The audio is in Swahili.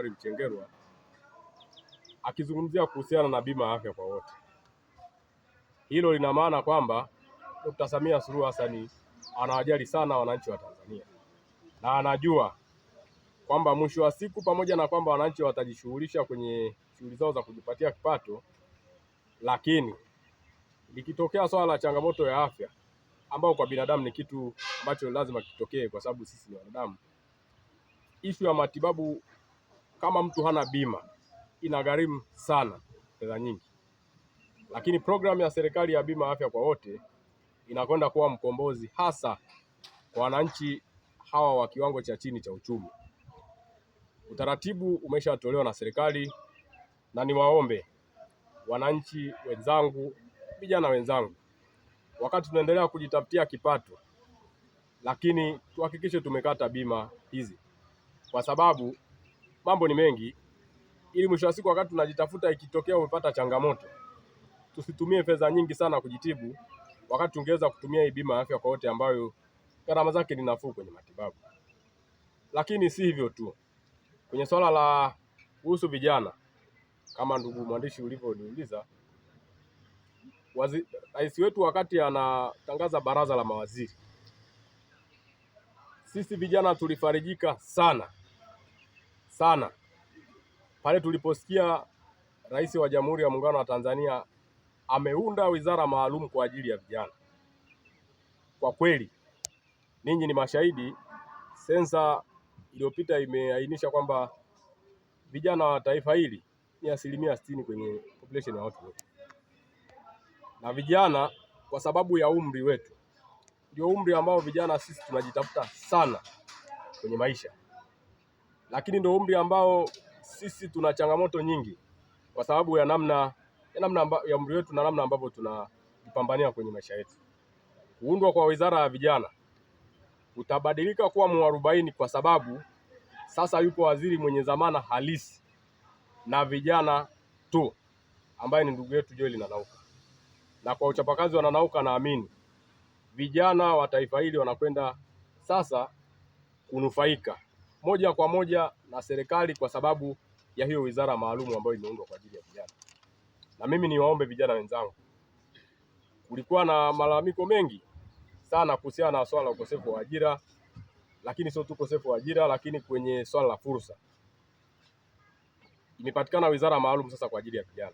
Daktari Mchengerwa akizungumzia kuhusiana na bima ya afya kwa wote. Hilo lina maana kwamba Dr. Samia Suluhu Hassan anawajali sana wananchi wa Tanzania na anajua kwamba mwisho wa siku, pamoja na kwamba wananchi watajishughulisha kwenye shughuli zao za kujipatia kipato, lakini likitokea swala la changamoto ya afya ambao kwa binadamu ni kitu ambacho lazima kitokee kwa sababu sisi ni wanadamu, ishu ya matibabu kama mtu hana bima inagharimu sana fedha nyingi, lakini programu ya serikali ya bima afya kwa wote inakwenda kuwa mkombozi hasa kwa wananchi hawa wa kiwango cha chini cha uchumi. Utaratibu umeshatolewa na serikali na niwaombe wananchi wenzangu, vijana wenzangu, wakati tunaendelea kujitafutia kipato, lakini tuhakikishe tumekata bima hizi, kwa sababu mambo ni mengi, ili mwisho wa siku wakati tunajitafuta, ikitokea umepata changamoto, tusitumie fedha nyingi sana kujitibu, wakati tungeweza kutumia hii bima ya afya kwa wote ambayo gharama zake ni nafuu kwenye matibabu. Lakini si hivyo tu, kwenye swala la kuhusu vijana, kama ndugu mwandishi ulivyoniuliza, rais wetu wakati anatangaza baraza la mawaziri, sisi vijana tulifarijika sana sana pale tuliposikia Rais wa Jamhuri ya Muungano wa Tanzania ameunda wizara maalum kwa ajili ya vijana. Kwa kweli ninyi ni mashahidi, sensa iliyopita imeainisha kwamba vijana wa taifa hili ni 60% kwenye population ya watu wote, na vijana kwa sababu ya umri wetu ndio umri ambao vijana sisi tunajitafuta sana kwenye maisha, lakini ndio umri ambao sisi tuna changamoto nyingi kwa sababu ya namna ya umri wetu na namna ambavyo tunapambania kwenye maisha yetu. Kuundwa kwa wizara ya vijana utabadilika kuwa mwarobaini, kwa sababu sasa yupo waziri mwenye dhamana halisi na vijana tu, ambaye ni ndugu yetu Joel Nanauka. Na kwa uchapakazi wa Nanauka, naamini vijana wa taifa hili wanakwenda sasa kunufaika moja kwa moja na serikali kwa sababu ya hiyo wizara maalum ambayo imeundwa kwa ajili ya vijana. Na mimi niwaombe vijana wenzangu, kulikuwa na malalamiko mengi sana kuhusiana na swala la ukosefu wa ajira, lakini sio tu ukosefu wa ajira, lakini kwenye swala la fursa imepatikana wizara maalum sasa kwa ajili ya vijana.